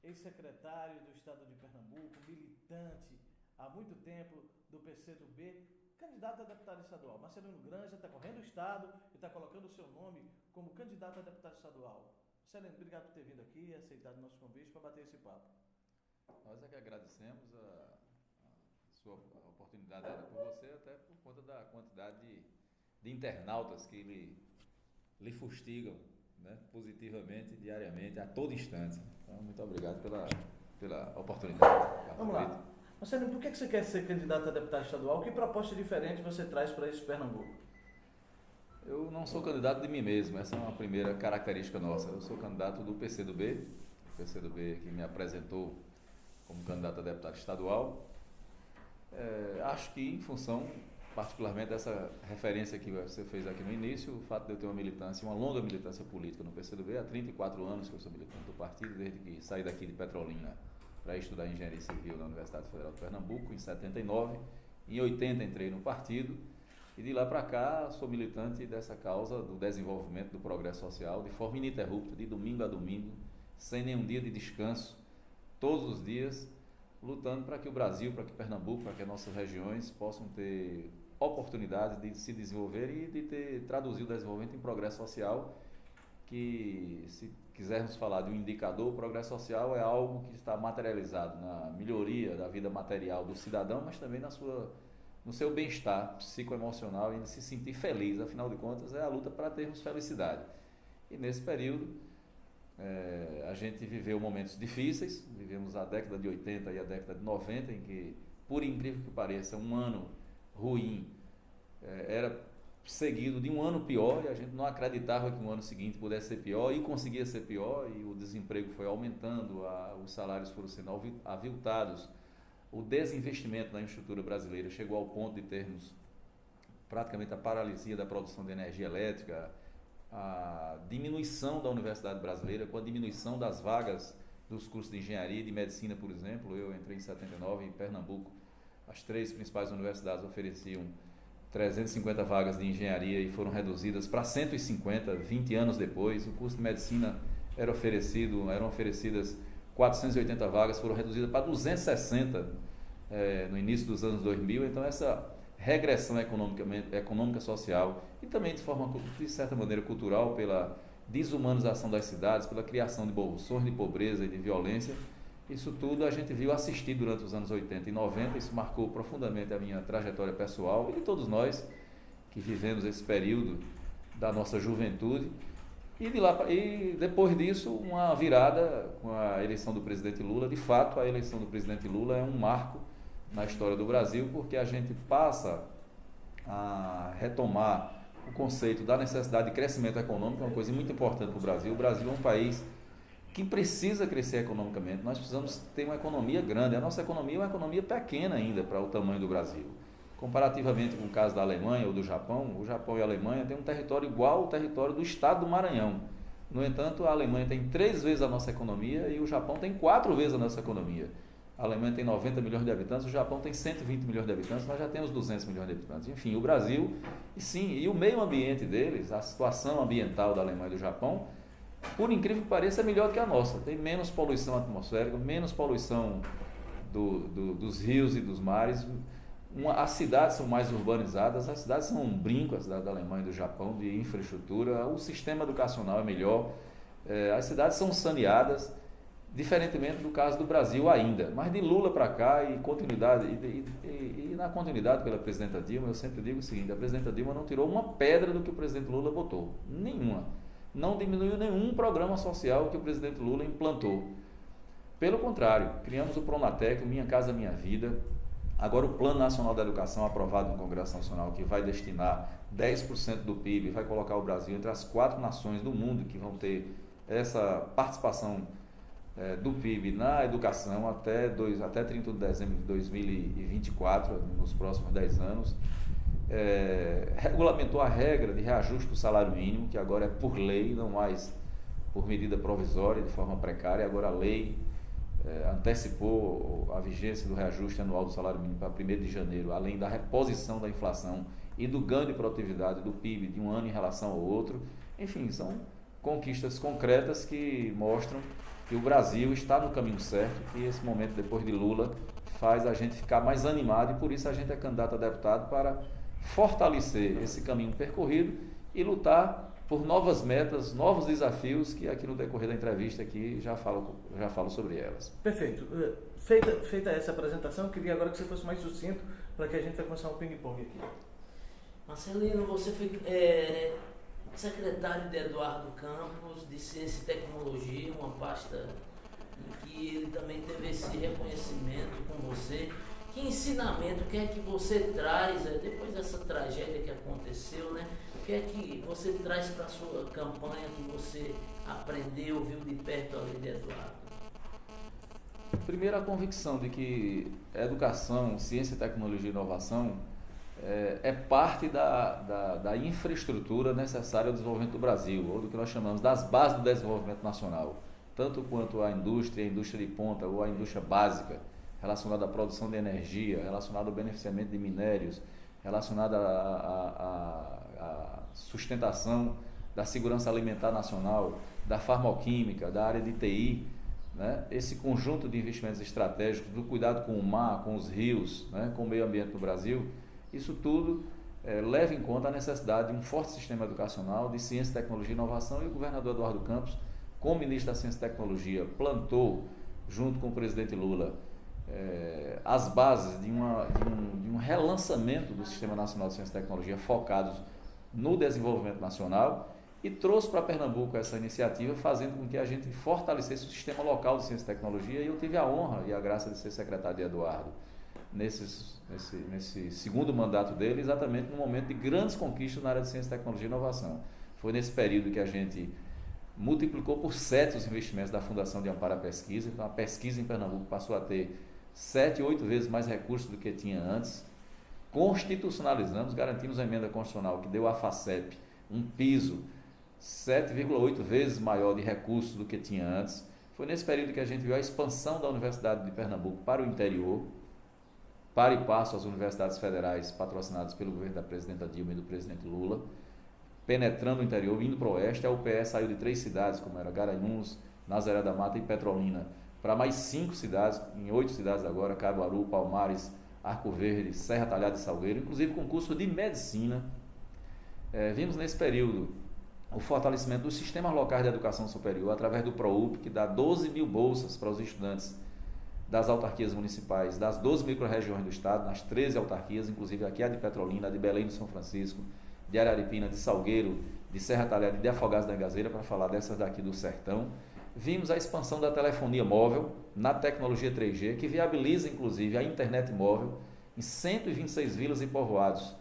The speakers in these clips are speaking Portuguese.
ex-secretário do Estado de Pernambuco, militante há muito tempo do PCdoB, candidato a deputado estadual. Marcelino Granja está correndo o Estado e está colocando o seu nome como candidato a deputado estadual. Marcelino, obrigado por ter vindo aqui e aceitado o nosso convite para bater esse papo. Nós é que agradecemos a sua oportunidade dada por você, até por conta da quantidade de internautas que lhe fustigam, né, positivamente, diariamente, a todo instante. Então, muito obrigado pela oportunidade. Vamos lá. Marcelino, por que você quer ser candidato a deputado estadual? Que proposta diferente você traz para esse Pernambuco? Eu não sou candidato de mim mesmo, essa é uma primeira característica nossa. Eu sou candidato do PCdoB, o PCdoB que me apresentou como candidato a deputado estadual. Acho que em função, particularmente dessa referência que você fez aqui no início, o fato de eu ter uma longa militância política no PCdoB, há 34 anos que eu sou militante do partido, desde que saí daqui de Petrolina para estudar Engenharia Civil na Universidade Federal de Pernambuco, em 79. Em 80 entrei no partido e de lá para cá sou militante dessa causa do desenvolvimento do progresso social de forma ininterrupta, de domingo a domingo, sem nenhum dia de descanso, todos os dias, lutando para que o Brasil, para que Pernambuco, para que as nossas regiões possam ter oportunidades de se desenvolver e de traduzir o desenvolvimento em progresso social, que, se quisermos falar de um indicador, o progresso social é algo que está materializado na melhoria da vida material do cidadão, mas também no seu bem-estar psicoemocional e em se sentir feliz. Afinal de contas, é a luta para termos felicidade. E nesse período, a gente viveu momentos difíceis, vivemos a década de 80 e a década de 90, em que, por incrível que pareça, um ano ruim era seguido de um ano pior, e a gente não acreditava que um ano seguinte pudesse ser pior, e conseguia ser pior, e o desemprego foi aumentando, os salários foram sendo aviltados, o desinvestimento na infraestrutura brasileira chegou ao ponto de termos praticamente a paralisia da produção de energia elétrica, a diminuição da universidade brasileira, com a diminuição das vagas dos cursos de engenharia e de medicina, por exemplo. Eu entrei em 79 em Pernambuco, as 3 principais universidades ofereciam 350 vagas de engenharia e foram reduzidas para 150, 20 anos depois. O curso de medicina eram oferecidas 480 vagas, foram reduzidas para 260 no início dos anos 2000. Então, essa regressão econômica, social e também de certa maneira cultural, pela desumanização das cidades, pela criação de bolsões de pobreza e de violência, isso tudo a gente viu assistir durante os anos 80 e 90, isso marcou profundamente a minha trajetória pessoal e de todos nós que vivemos esse período da nossa juventude. E depois disso, uma virada com a eleição do presidente Lula. De fato, a eleição do presidente Lula é um marco na história do Brasil, porque a gente passa a retomar o conceito da necessidade de crescimento econômico, uma coisa muito importante para o Brasil. O Brasil é um país que precisa crescer economicamente, nós precisamos ter uma economia grande. A nossa economia é uma economia pequena ainda para o tamanho do Brasil. Comparativamente com o caso da Alemanha ou do Japão, o Japão e a Alemanha têm um território igual ao território do estado do Maranhão. No entanto, a Alemanha tem 3 vezes a nossa economia e o Japão tem 4 vezes a nossa economia. A Alemanha tem 90 milhões de habitantes, o Japão tem 120 milhões de habitantes, nós já temos 200 milhões de habitantes. Enfim, o Brasil, e o meio ambiente deles, a situação ambiental da Alemanha e do Japão, por incrível que pareça, é melhor que a nossa. Tem menos poluição atmosférica, menos poluição dos rios e dos mares. As cidades são mais urbanizadas, as cidades são um brinco, as cidades da Alemanha e do Japão, de infraestrutura. O sistema educacional é melhor, as cidades são saneadas, diferentemente do caso do Brasil ainda. Mas de Lula para cá e na continuidade pela presidenta Dilma, eu sempre digo o seguinte: a presidenta Dilma não tirou uma pedra do que o presidente Lula botou, nenhuma. Não diminuiu nenhum programa social que o presidente Lula implantou. Pelo contrário, criamos o Pronatec, o Minha Casa Minha Vida, agora o Plano Nacional da Educação aprovado no Congresso Nacional, que vai destinar 10% do PIB, vai colocar o Brasil entre as 4 nações do mundo que vão ter essa participação do PIB na educação até 30 de dezembro de 2024, nos próximos 10 anos. Regulamentou a regra de reajuste do salário mínimo, que agora é por lei, não mais por medida provisória, de forma precária. Agora a lei antecipou a vigência do reajuste anual do salário mínimo para 1º de janeiro, além da reposição da inflação e do ganho de produtividade do PIB de um ano em relação ao outro. Enfim, são conquistas concretas que mostram que o Brasil está no caminho certo, que esse momento depois de Lula faz a gente ficar mais animado e por isso a gente é candidato a deputado para fortalecer esse caminho percorrido e lutar por novas metas, novos desafios que aqui no decorrer da entrevista aqui já falo sobre elas. Perfeito. Feita essa apresentação, eu queria agora que você fosse mais sucinto para que a gente vai começar um ping-pong aqui. Marcelino, você foi secretário de Eduardo Campos, de Ciência e Tecnologia, uma pasta em que ele também teve esse reconhecimento com você. Que ensinamento, o que é que você traz, depois dessa tragédia que aconteceu, né? O que é que você traz para a sua campanha que você aprendeu, viu de perto ali de Eduardo? Primeiro, a convicção de que educação, ciência, tecnologia e inovação é parte da infraestrutura necessária ao desenvolvimento do Brasil, ou do que nós chamamos das bases do desenvolvimento nacional, tanto quanto a indústria de ponta ou a indústria básica, relacionada à produção de energia, relacionada ao beneficiamento de minérios, relacionada à sustentação da segurança alimentar nacional, da farmoquímica, da área de TI, né? Esse conjunto de investimentos estratégicos, do cuidado com o mar, com os rios, né? Com o meio ambiente no Brasil, isso tudo leva em conta a necessidade de um forte sistema educacional de ciência, tecnologia e inovação, e o governador Eduardo Campos, como ministro da Ciência e Tecnologia, plantou, junto com o presidente Lula, as bases de um relançamento do Sistema Nacional de Ciência e Tecnologia focados no desenvolvimento nacional e trouxe para Pernambuco essa iniciativa, fazendo com que a gente fortalecesse o sistema local de ciência e tecnologia, e eu tive a honra e a graça de ser secretário de Eduardo nesse segundo mandato dele, exatamente no momento de grandes conquistas na área de ciência, tecnologia e inovação. Foi nesse período que a gente multiplicou por 7 os investimentos da Fundação de Amparo à Pesquisa, então a pesquisa em Pernambuco passou a ter 7, 8 vezes mais recursos do que tinha antes. Constitucionalizamos, garantimos a emenda constitucional que deu à FACEP um piso 7,8 vezes maior de recursos do que tinha antes. Foi nesse período que a gente viu a expansão da Universidade de Pernambuco para o interior, para e passo às universidades federais patrocinadas pelo governo da presidenta Dilma e do presidente Lula, penetrando o interior, indo para o oeste. A UPE saiu de 3 cidades, como era Garanhuns, Nazaré da Mata e Petrolina, para mais 5 cidades, em 8 cidades agora, Caruaru, Palmares, Arco Verde, Serra Talhada e Salgueiro, inclusive concurso de medicina. Vimos nesse período o fortalecimento dos sistemas locais de educação superior, através do ProUP, que dá 12 mil bolsas para os estudantes das autarquias municipais, das 12 micro-regiões do estado, nas 13 autarquias, inclusive aqui a de Petrolina, a de Belém do São Francisco, de Araripina, de Salgueiro, de Serra Talhada e de Afogados da Engazeira, para falar dessas daqui do sertão. Vimos a expansão da telefonia móvel na tecnologia 3G, que viabiliza inclusive a internet móvel em 126 vilas e povoados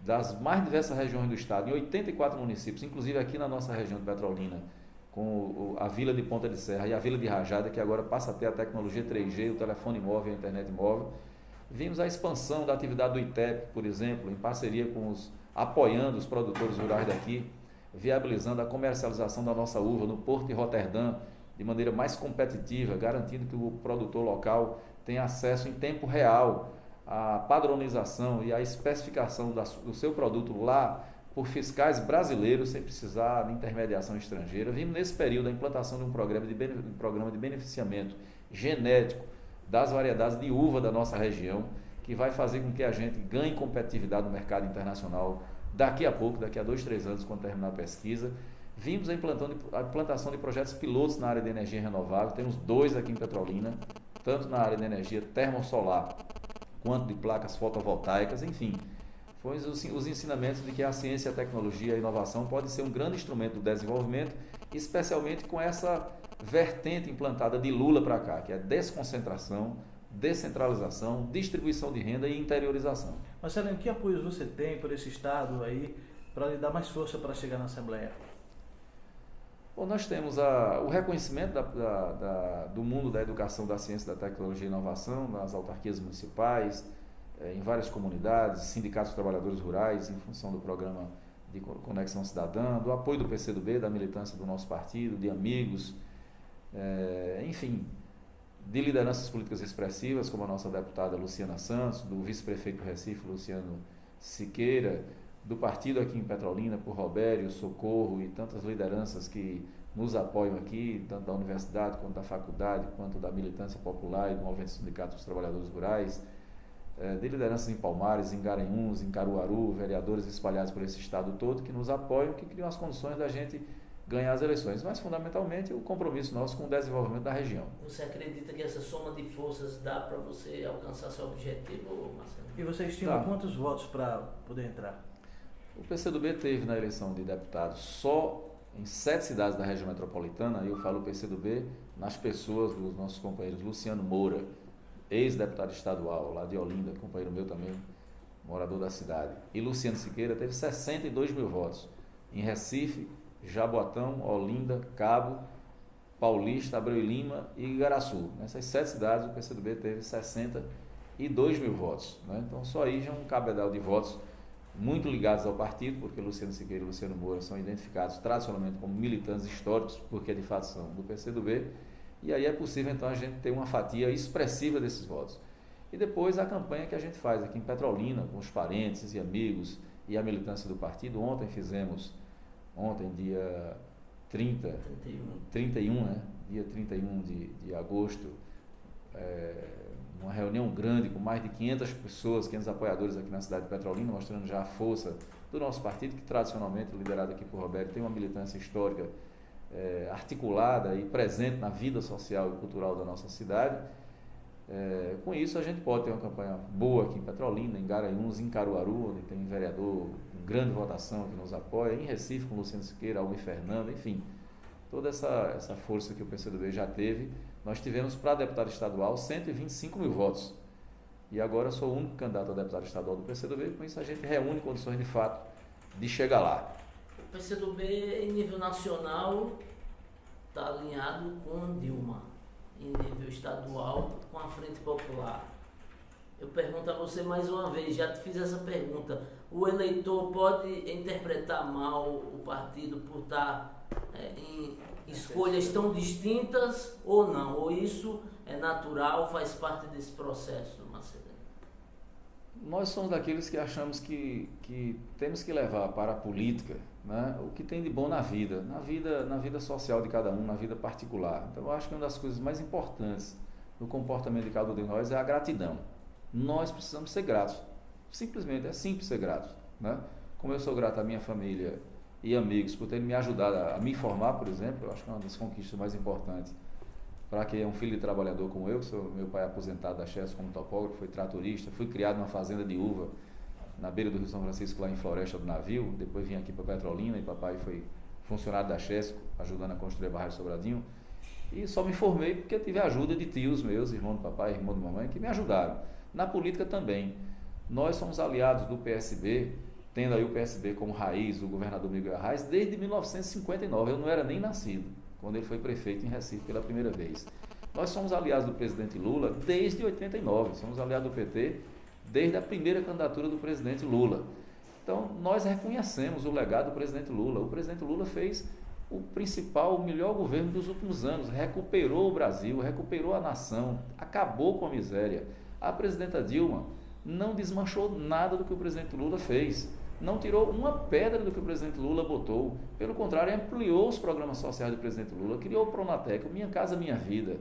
das mais diversas regiões do estado, em 84 municípios, inclusive aqui na nossa região de Petrolina, com a vila de Ponta de Serra e a vila de Rajada, que agora passa a ter a tecnologia 3G, o telefone móvel e a internet móvel. Vimos a expansão da atividade do ITEP, por exemplo, em parceria apoiando os produtores rurais daqui, viabilizando a comercialização da nossa uva no Porto de Roterdã de maneira mais competitiva, garantindo que o produtor local tenha acesso em tempo real à padronização e à especificação do seu produto lá por fiscais brasileiros, sem precisar de intermediação estrangeira. Vimos nesse período a implantação de um programa de beneficiamento genético das variedades de uva da nossa região, que vai fazer com que a gente ganhe competitividade no mercado internacional daqui a pouco, daqui a 2, 3 anos, quando terminar a pesquisa. Vimos a implantação de projetos pilotos na área de energia renovável, temos 2 aqui em Petrolina, tanto na área de energia termosolar, quanto de placas fotovoltaicas, enfim. Foram os ensinamentos de que a ciência, a tecnologia e a inovação pode ser um grande instrumento do desenvolvimento, especialmente com essa vertente implantada de Lula para cá, que é desconcentração, descentralização, distribuição de renda e interiorização. Marcelino, que apoios você tem por esse estado aí para lhe dar mais força para chegar na Assembleia? Bom, nós temos o reconhecimento do mundo da educação, da ciência, da tecnologia e inovação nas autarquias municipais, em várias comunidades, sindicatos de trabalhadores rurais, em função do programa de Conexão Cidadã, do apoio do PCdoB, da militância do nosso partido, de amigos, enfim, de lideranças políticas expressivas, como a nossa deputada Luciana Santos, do vice-prefeito do Recife, Luciano Siqueira, do partido aqui em Petrolina, por Robério, Socorro e tantas lideranças que nos apoiam aqui, tanto da universidade, quanto da faculdade, quanto da militância popular e do movimento sindicato dos trabalhadores rurais, de lideranças em Palmares, em Garanhuns, em Caruaru, vereadores espalhados por esse estado todo, que nos apoiam, que criam as condições da gente ganhar as eleições, mas fundamentalmente o compromisso nosso com o desenvolvimento da região. Você acredita que essa soma de forças dá para você alcançar seu objetivo, Marcelo? E você estima quantos votos para poder entrar? O PCdoB teve na eleição de deputados só em 7 cidades da região metropolitana, e eu falo PCdoB nas pessoas dos nossos companheiros Luciano Moura, ex-deputado estadual lá de Olinda, companheiro meu também, morador da cidade, e Luciano Siqueira teve 62 mil votos em Recife, Jaboatão, Olinda, Cabo, Paulista, Abreu e Lima e Igaraçu. Nessas 7 cidades o PCdoB teve 62 mil votos, né? Então só aí já um cabedal de votos muito ligados ao partido, porque Luciano Siqueira e Luciano Moura são identificados tradicionalmente como militantes históricos, porque de fato são do PCdoB, e aí é possível então a gente ter uma fatia expressiva desses votos. E depois a campanha que a gente faz aqui em Petrolina, com os parentes e amigos e a militância do partido. Ontem, dia 31, né? Dia 31 de agosto, uma reunião grande com mais de 500 pessoas, 500 apoiadores aqui na cidade de Petrolina, mostrando já a força do nosso partido, que tradicionalmente, liderado aqui por Roberto, tem uma militância histórica articulada e presente na vida social e cultural da nossa cidade. Com isso a gente pode ter uma campanha boa aqui em Petrolina, em Garanhuns, em Caruaru, onde tem vereador com grande votação que nos apoia, em Recife com Luciano Siqueira, Almir Fernando, enfim, toda essa força que o PCdoB já teve. Nós tivemos para deputado estadual 125 mil votos, e agora eu sou o único candidato a deputado estadual do PCdoB. Com isso a gente reúne condições de fato de chegar lá. O PCdoB em nível nacional está alinhado com Dilma, em nível estadual com a Frente Popular. Eu pergunto a você mais uma vez, já te fiz essa pergunta: o eleitor pode interpretar mal o partido por estar em escolhas tão distintas ou não? Ou isso é natural, faz parte desse processo, Marcelo? Nós somos daqueles que achamos que temos que levar para a política, né, o que tem de bom na vida social de cada um, na vida particular. Então eu acho que uma das coisas mais importantes no comportamento de cada um de nós é a gratidão. Nós precisamos ser gratos, simplesmente, é simples ser gratos, né? Como eu sou grato à minha família e amigos por terem me ajudado a me formar, por exemplo, eu acho que é uma das conquistas mais importantes para quem é um filho de trabalhador como eu, que sou meu pai aposentado da Chess como topógrafo, foi tratorista, fui criado numa fazenda de uva na beira do Rio São Francisco, lá em Floresta do Navio, depois vim aqui para Petrolina e papai foi funcionário da Chess, ajudando a construir a Barra de Sobradinho, e só me formei porque eu tive a ajuda de tios meus, irmão do papai, irmão de mamãe, que me ajudaram. Na política também, nós somos aliados do PSB, tendo aí o PSB como raiz, o governador Miguel Arraes, desde 1959, eu não era nem nascido, quando ele foi prefeito em Recife pela primeira vez. Nós somos aliados do presidente Lula desde 89, somos aliados do PT desde a primeira candidatura do presidente Lula. Então, nós reconhecemos o legado do presidente Lula. O presidente Lula fez o principal, o melhor governo dos últimos anos, recuperou o Brasil, recuperou a nação, acabou com a miséria. A presidenta Dilma não desmanchou nada do que o presidente Lula fez, não tirou uma pedra do que o presidente Lula botou, pelo contrário, ampliou os programas sociais do presidente Lula, criou o Pronatec, o Minha Casa Minha Vida,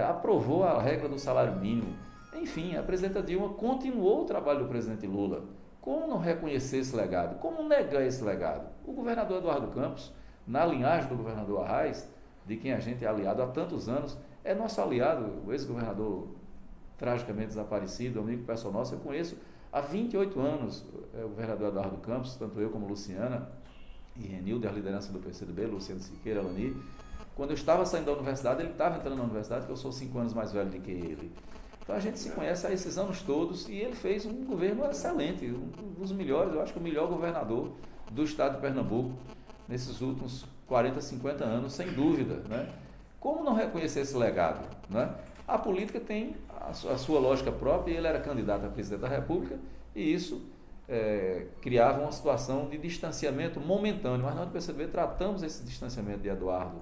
aprovou a regra do salário mínimo. Enfim, a presidenta Dilma continuou o trabalho do presidente Lula. Como não reconhecer esse legado? Como negar esse legado? O governador Eduardo Campos, na linhagem do governador Arraes, de quem a gente é aliado há tantos anos, é nosso aliado, o ex-governador tragicamente desaparecido, amigo pessoal nosso. Eu conheço há 28 anos o governador Eduardo Campos, tanto eu como Luciana e Renildo, a liderança do PCdoB, Luciano Siqueira, Alani. Quando eu estava saindo da universidade, ele estava entrando na universidade, que eu sou 5 anos mais velho do que ele. Então a gente se conhece há esses anos todos e ele fez um governo excelente, um dos melhores, eu acho que o melhor governador do estado de Pernambuco nesses últimos 40, 50 anos, sem dúvida, né? Como não reconhecer esse legado, né? A política tem a sua lógica própria, e ele era candidato a presidente da República, e isso criava uma situação de distanciamento momentâneo, mas nós do PCdoB tratamos esse distanciamento de Eduardo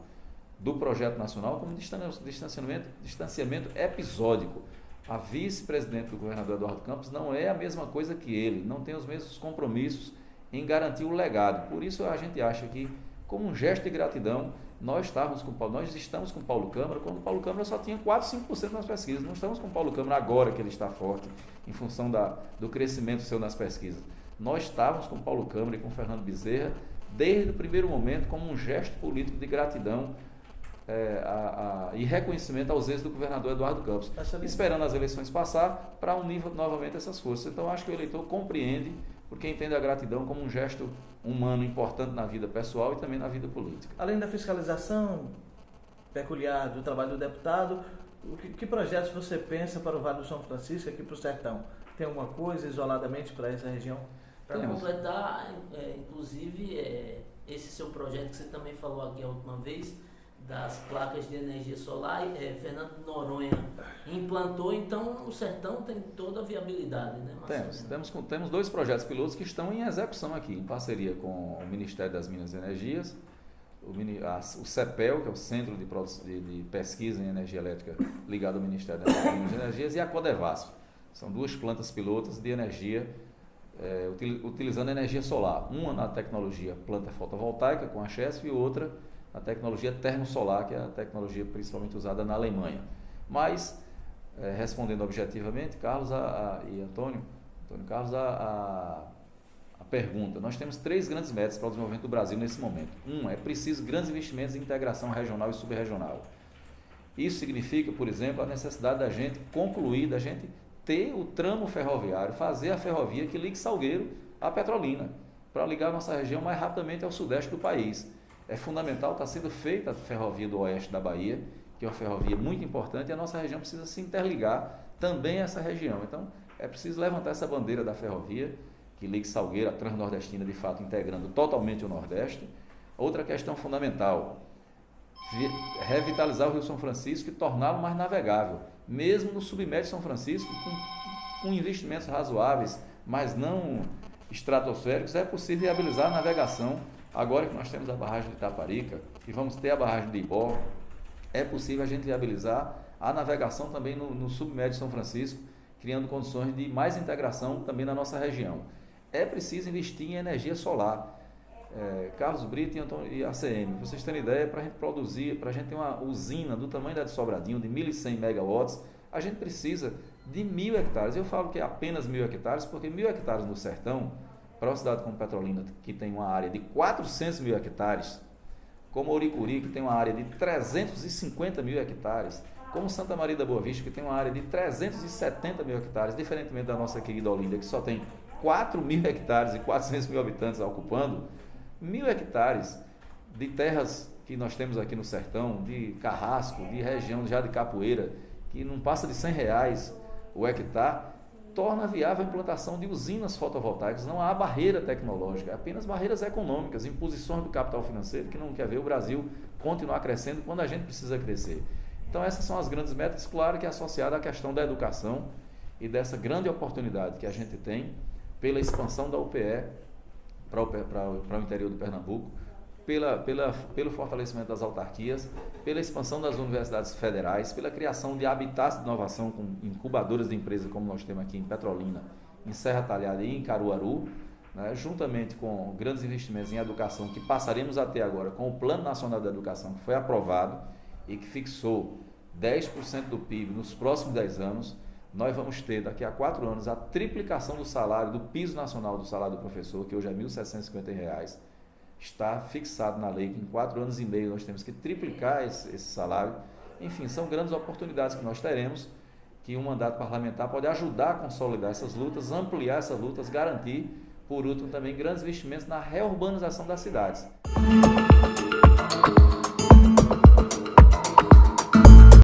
do projeto nacional como distanciamento episódico. A vice-presidente do governador Eduardo Campos não é a mesma coisa que ele, não tem os mesmos compromissos em garantir o legado. Por isso a gente acha que como um gesto de gratidão. Nós estamos com o Paulo Câmara, quando o Paulo Câmara só tinha 4, 5% nas pesquisas. Não estamos com o Paulo Câmara agora que ele está forte, em função do crescimento seu nas pesquisas. Nós estávamos com o Paulo Câmara e com o Fernando Bezerra desde o primeiro momento como um gesto político de gratidão e reconhecimento aos êxitos do governador Eduardo Campos, esperando as eleições passar para unir novamente essas forças. Então, acho que o eleitor compreende, porque entende a gratidão como um gesto humano importante na vida pessoal e também na vida política. Além da fiscalização peculiar do trabalho do deputado, que projetos você pensa para o Vale do São Francisco, aqui para o Sertão? Tem alguma coisa isoladamente para essa região? Para completar, inclusive, esse seu projeto que você também falou aqui a última vez, das placas de energia solar, Fernando Noronha implantou, então o Sertão tem toda a viabilidade, né, Marcelo? Temos 2 projetos pilotos que estão em execução aqui, em parceria com o Ministério das Minas e Energias, o CEPEL, que é o Centro de Pesquisa em Energia Elétrica ligado ao Ministério das Minas e Energias, e a Codevasf. São 2 plantas pilotas de energia, utilizando energia solar. Uma na tecnologia planta fotovoltaica, com a Chesf, e outra na tecnologia termosolar, que é a tecnologia principalmente usada na Alemanha. Mas, respondendo objetivamente, Carlos e Antônio Carlos, a pergunta, nós temos 3 grandes metas para o desenvolvimento do Brasil nesse momento. É preciso grandes investimentos em integração regional e subregional. Isso significa, por exemplo, a necessidade da gente concluir, da gente ter o tramo ferroviário, fazer a ferrovia que ligue Salgueiro à Petrolina, para ligar a nossa região mais rapidamente ao sudeste do país. É fundamental, está sendo feita a ferrovia do oeste da Bahia, que é uma ferrovia muito importante, e a nossa região precisa se interligar também a essa região. Então, é preciso levantar essa bandeira da ferrovia, que ligue Salgueiro, a Transnordestina, de fato, integrando totalmente o Nordeste. Outra questão fundamental, revitalizar o Rio São Francisco e torná-lo mais navegável, mesmo no submédio São Francisco, com investimentos razoáveis, mas não estratosféricos, é possível viabilizar a navegação. Agora que nós temos a barragem de Itaparica e vamos ter a barragem de Ibó, é possível a gente viabilizar a navegação também no submédio São Francisco, criando condições de mais integração também na nossa região. É preciso investir em energia solar. Carlos Brito e ACM, para vocês terem ideia, para a gente produzir, para a gente ter uma usina do tamanho da de Sobradinho, de 1.100 megawatts, a gente precisa de 1.000 hectares. Eu falo que é apenas 1.000 hectares, porque 1.000 hectares no sertão, para uma cidade como Petrolina, que tem uma área de 400 mil hectares, como Oricuri, que tem uma área de 350 mil hectares, como Santa Maria da Boa Vista, que tem uma área de 370 mil hectares, diferentemente da nossa querida Olinda, que só tem 4 mil hectares e 400 mil habitantes ocupando, 1.000 hectares de terras que nós temos aqui no sertão, de Carrasco, de região já de Capoeira, que não passa de R$100 o hectare, torna viável a implantação de usinas fotovoltaicas. Não há barreira tecnológica, apenas barreiras econômicas, imposições do capital financeiro, que não quer ver o Brasil continuar crescendo quando a gente precisa crescer. Então, essas são as grandes metas, claro que é associada à questão da educação e dessa grande oportunidade que a gente tem pela expansão da UPE para o interior do Pernambuco, pelo fortalecimento das autarquias, pela expansão das universidades federais, pela criação de habitats de inovação com incubadoras de empresas como nós temos aqui em Petrolina, em Serra Talhada e em Caruaru, né, juntamente com grandes investimentos em educação que passaremos a ter agora com o Plano Nacional de Educação, que foi aprovado e que fixou 10% do PIB nos próximos 10 anos. Nós vamos ter, daqui a 4 anos, a triplicação do salário, do piso nacional do salário do professor, que hoje é R$ 1.750, está fixado na lei que em 4 anos e meio nós temos que triplicar esse salário. Enfim, são grandes oportunidades que nós teremos, que um mandato parlamentar pode ajudar a consolidar essas lutas, ampliar essas lutas, garantir, por último, também grandes investimentos na reurbanização das cidades.